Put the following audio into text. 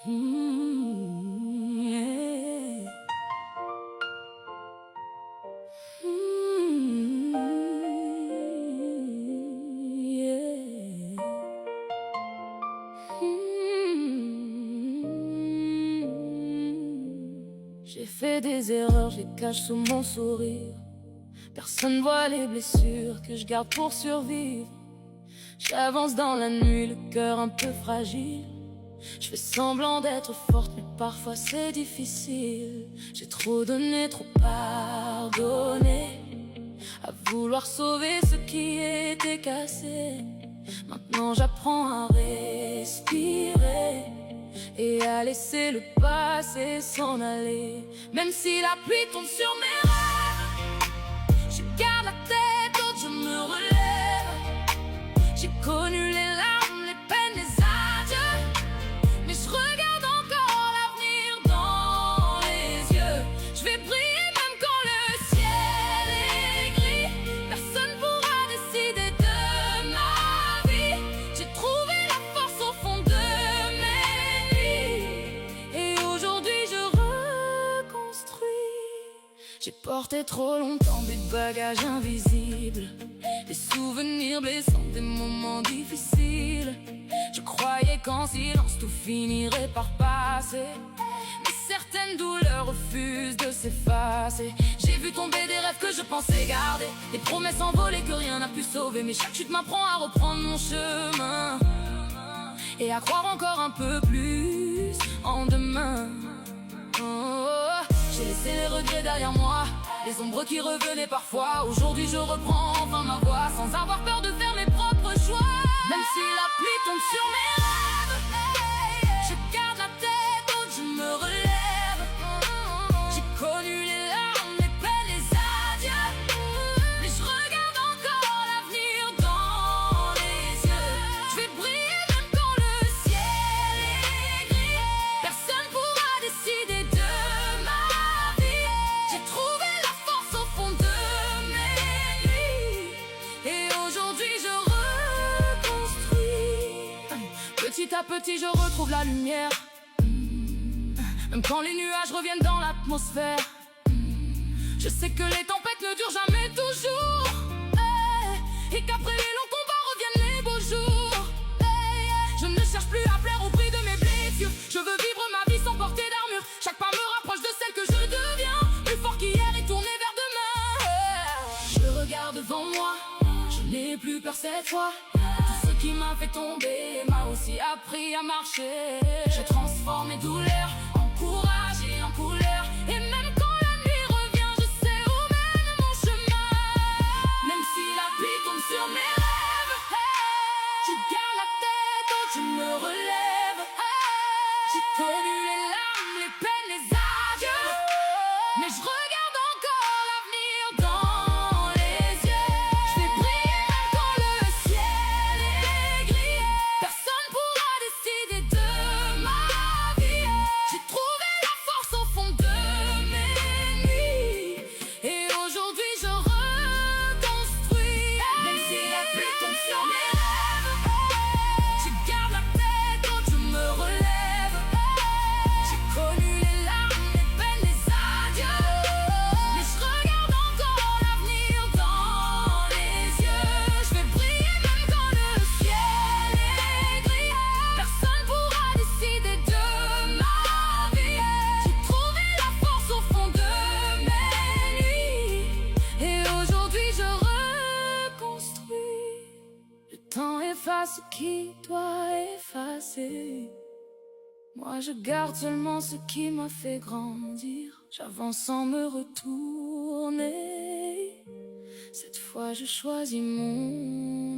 Yeah. Yeah. J'ai fait des erreurs, je les cache sous mon sourire. Personne voit les blessures que je garde pour survivre. J'avance dans la nuit, le cœur un peu fragile. Je fais semblant d'être forte, mais parfois c'est difficile. J'ai trop donné, trop pardonné, à vouloir sauver ce qui était cassé. Maintenant j'apprends à respirer et à laisser le passé s'en aller. Même si la pluie tombe sur mes rêves, je garde la tête haute, je me relève. J'ai connu les larmes, les peines, les adieux, mais je regarde encore l'avenir dans les yeux. Je vais briller même quand le ciel est gris. Personne pourra décider de ma vie. J'ai trouvé la force au fond de mes nuits, et aujourd'hui je reconstruis. J'ai porté trop longtemps des bagages invisibles, des souvenirs blessants, des moments difficiles. Je croyais qu'en silence tout finirait par passer, mais certaines douleurs refusent de s'effacer. J'ai vu tomber des rêves que je pensais garder, des promesses envolées que rien n'a pu sauver. Mais chaque chute m'apprend à reprendre mon chemin et à croire encore un peu plus en demain. Oh, j'ai laissé les regrets derrière moi, les ombres qui revenaient parfois. Aujourd'hui je reprends enfin ma voix, sans avoir peur de faire mes propres choix. Même si la pluie tombe sur mes rêves, je garde la tête haute, je me relève. J'ai connu les larmes, les peines, les adieux, mais je regarde encore l'avenir dans les yeux. Je vais briller même quand le ciel est gris. Personne pourra décider de ma vie. J'ai trouvé la force au fond de mes nuits, et aujourd'hui je reconstruis. Petit à petit je retrouve la lumière, même quand les nuages reviennent dans l'atmosphère. Je sais que les tempêtes ne durent jamais toujours, et qu'après les longs combats reviennent les beaux jours. Je ne cherche plus à plaire au prix de mes blessures. Je veux vivre ma vie sans porter d'armure. Chaque pas me rapproche de celle que je deviens, plus fort qu'hier et tourné vers demain. Je regarde devant moi, je n'ai plus peur cette fois. Tout ce qui m'a fait tomber m'a aussi appris à marcher. Je transforme mes douleurs en courage et en couleur, et même quand la nuit revient, je sais où mène mon chemin. Même si la pluie tombe sur mes rêves, je garde la tête haute, je me relève. J'ai connu les larmes, les peines, les adieux, mais je regarde encore l'avenir dans les yeux. Je vais briller même quand le ciel est gris. Personne pourra décider de ma vie. J'ai trouvé la force au fond de mes nuits, et aujourd'hui je reconstruis. Même si la pluie tombe sur mes rêves, je garde la tête haute, je me relève. J'ai connu les larmes, les peines, les adieux, mais je regarde encore l'avenir dans les yeux. Je vais briller même quand le ciel est gris. Personne pourra décider de ma vie. J'ai trouvé la force au fond de mes nuits, et aujourd'hui je reconstruis. Le temps efface ce qui doit effacer. Moi je garde seulement ce qui m'a fait grandir. J'avance sans me retourner. Cette fois je choisis mon